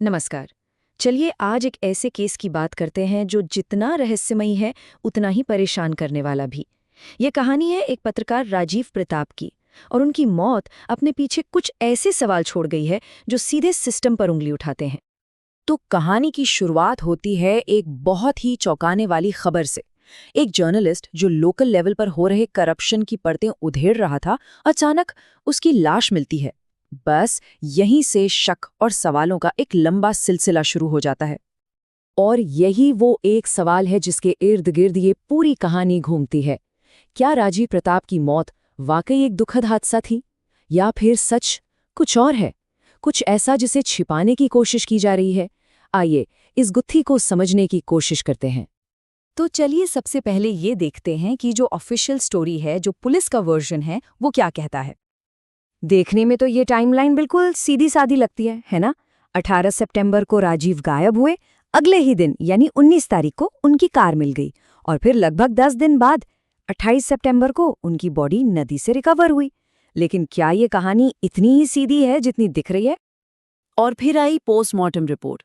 नमस्कार। चलिए आज एक ऐसे केस की बात करते हैं जो जितना रहस्यमयी है उतना ही परेशान करने वाला भी। ये कहानी है एक पत्रकार राजीव प्रताप की और उनकी मौत अपने पीछे कुछ ऐसे सवाल छोड़ गई है जो सीधे सिस्टम पर उंगली उठाते हैं। तो कहानी की शुरुआत होती है एक बहुत ही चौंकाने वाली खबर से। एक जर्नलिस्ट जो लोकल लेवल पर हो रहे करप्शन की परतें उधेड़ रहा था, अचानक उसकी लाश मिलती है। बस यहीं से शक और सवालों का एक लंबा सिलसिला शुरू हो जाता है। और यही वो एक सवाल है जिसके इर्द गिर्द ये पूरी कहानी घूमती है। क्या राजीव प्रताप की मौत वाकई एक दुखद हादसा थी, या फिर सच कुछ और है, कुछ ऐसा जिसे छिपाने की कोशिश की जा रही है? आइए इस गुत्थी को समझने की कोशिश करते हैं। तो चलिए सबसे पहले ये देखते हैं कि जो ऑफिशियल स्टोरी है, जो पुलिस का वर्जन है, वो क्या कहता है। देखने में तो ये टाइमलाइन बिल्कुल सीधी सादी लगती है ना? 18 सितंबर को राजीव गायब हुए, अगले ही दिन यानी 19 तारीख को उनकी कार मिल गई और फिर लगभग 10 दिन बाद 28 सितंबर को उनकी बॉडी नदी से रिकवर हुई। लेकिन क्या ये कहानी इतनी ही सीधी है जितनी दिख रही है? और फिर आई पोस्टमार्टम रिपोर्ट।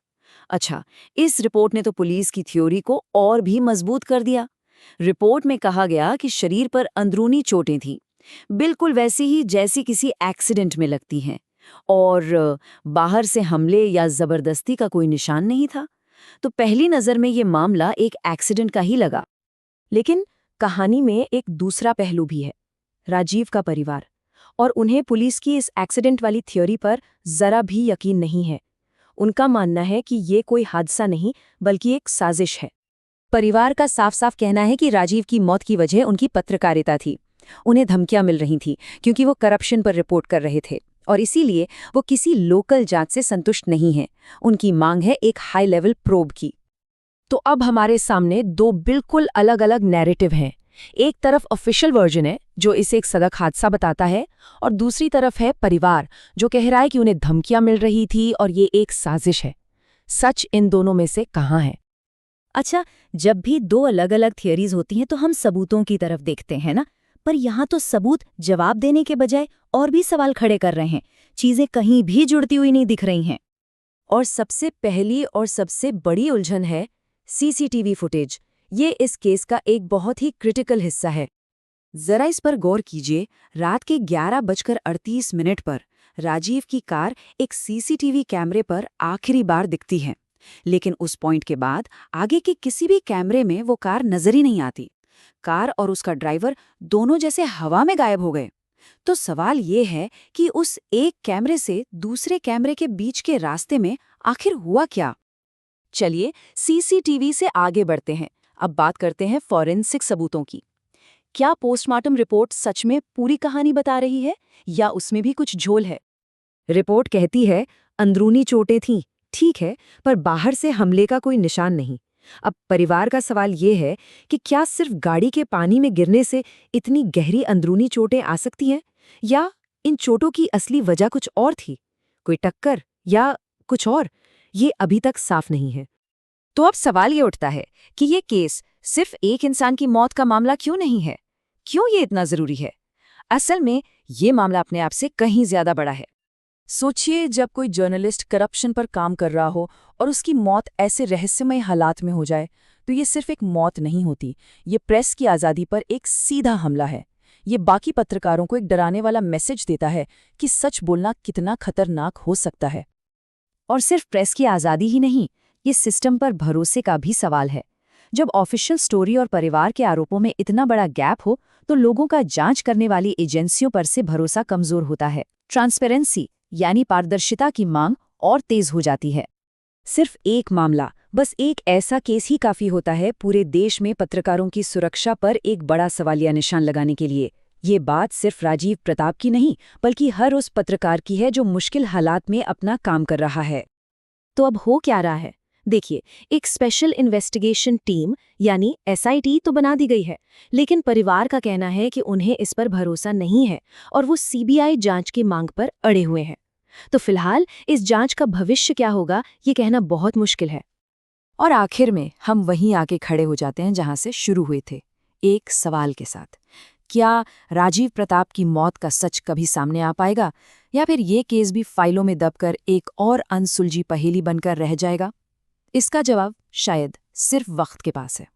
अच्छा, इस रिपोर्ट ने तो पुलिस की थ्योरी को और भी मजबूत कर दिया। रिपोर्ट में कहा गया कि शरीर पर अंदरूनी चोटें थीं, बिल्कुल वैसी ही जैसी किसी एक्सीडेंट में लगती हैं, और बाहर से हमले या जबरदस्ती का कोई निशान नहीं था। तो पहली नजर में ये मामला एक एक्सीडेंट का ही लगा। लेकिन कहानी में एक दूसरा पहलू भी है, राजीव का परिवार। और उन्हें पुलिस की इस एक्सीडेंट वाली थ्योरी पर जरा भी यकीन नहीं है। उनका मानना है कि ये कोई हादसा नहीं बल्कि एक साजिश है। परिवार का साफ साफ कहना है कि राजीव की मौत की वजह उनकी पत्रकारिता थी। उन्हें धमकियां मिल रही थीं क्योंकि वो करप्शन पर रिपोर्ट कर रहे थे और इसीलिए वो किसी लोकल जांच से संतुष्ट नहीं हैं। उनकी मांग है एक हाई लेवल प्रोब की। तो अब हमारे सामने दो बिल्कुल अलग अलग नैरेटिव हैं। एक तरफ ऑफिशियल वर्जन है जो इसे एक सड़क हादसा बताता है, और दूसरी तरफ है परिवार जो कह रहा है कि उन्हें धमकियां मिल रही थी और ये एक साजिश है। सच इन दोनों में से कहाँ है? अच्छा, जब भी दो अलग अलग थियरीज होती हैं तो हम सबूतों की तरफ देखते हैं ना। पर यहाँ तो सबूत जवाब देने के बजाय और भी सवाल खड़े कर रहे हैं। चीजें कहीं भी जुड़ती हुई नहीं दिख रही हैं। और सबसे पहली और सबसे बड़ी उलझन है सीसीटीवी फुटेज। ये इस केस का एक बहुत ही क्रिटिकल हिस्सा है। जरा इस पर गौर कीजिए। रात के 11:38 पर राजीव की कार एक सीसीटीवी कैमरे पर आखिरी बार दिखती है, लेकिन उस पॉइंट के बाद आगे के किसी भी कैमरे में वो कार नजर ही नहीं आती। कार और उसका ड्राइवर दोनों जैसे हवा में गायब हो गए। तो सवाल ये है कि उस एक कैमरे से दूसरे कैमरे के बीच के रास्ते में आखिर हुआ क्या? चलिए सीसीटीवी से आगे बढ़ते हैं। अब बात करते हैं फॉरेंसिक सबूतों की। क्या पोस्टमार्टम रिपोर्ट सच में पूरी कहानी बता रही है या उसमें भी कुछ झोल है? रिपोर्ट कहती है अंदरूनी चोटें थीं, ठीक है, पर बाहर से हमले का कोई निशान नहीं। अब परिवार का सवाल ये है कि क्या सिर्फ गाड़ी के पानी में गिरने से इतनी गहरी अंदरूनी चोटें आ सकती हैं, या इन चोटों की असली वजह कुछ और थी? कोई टक्कर या कुछ और? ये अभी तक साफ नहीं है। तो अब सवाल ये उठता है कि ये केस सिर्फ एक इंसान की मौत का मामला क्यों नहीं है? क्यों ये इतना जरूरी है? असल में ये मामला अपने आप से कहीं ज्यादा बड़ा है। सोचिए, जब कोई जर्नलिस्ट करप्शन पर काम कर रहा हो और उसकी मौत ऐसे रहस्यमय हालात में हो जाए, तो ये सिर्फ एक मौत नहीं होती, ये प्रेस की आज़ादी पर एक सीधा हमला है। ये बाकी पत्रकारों को एक डराने वाला मैसेज देता है कि सच बोलना कितना खतरनाक हो सकता है। और सिर्फ प्रेस की आज़ादी ही नहीं, ये सिस्टम पर भरोसे का भी सवाल है। जब ऑफिशियल स्टोरी और परिवार के आरोपों में इतना बड़ा गैप हो, तो लोगों का जांच करने वाली एजेंसियों पर से भरोसा कमजोर होता है। ट्रांसपेरेंसी यानी पारदर्शिता की मांग और तेज हो जाती है। सिर्फ एक मामला, बस एक ऐसा केस ही काफी होता है पूरे देश में पत्रकारों की सुरक्षा पर एक बड़ा सवालिया निशान लगाने के लिए। ये बात सिर्फ राजीव प्रताप की नहीं, बल्कि हर उस पत्रकार की है जो मुश्किल हालात में अपना काम कर रहा है। तो अब हो क्या रहा है? देखिए, एक स्पेशल इन्वेस्टिगेशन टीम यानी एसआईटी तो बना दी गई है, लेकिन परिवार का कहना है कि उन्हें इस पर भरोसा नहीं है और वो सीबीआई जांच की मांग पर अड़े हुए हैं। तो फिलहाल इस जांच का भविष्य क्या होगा, ये कहना बहुत मुश्किल है। और आखिर में हम वहीं आके खड़े हो जाते हैं जहां से शुरू हुए थे, एक सवाल के साथ। क्या राजीव प्रताप की मौत का सच कभी सामने आ पाएगा, या फिर ये केस भी फाइलों में दबकर एक और अनसुलझी पहेली बनकर रह जाएगा? इसका जवाब शायद सिर्फ वक्त के पास है।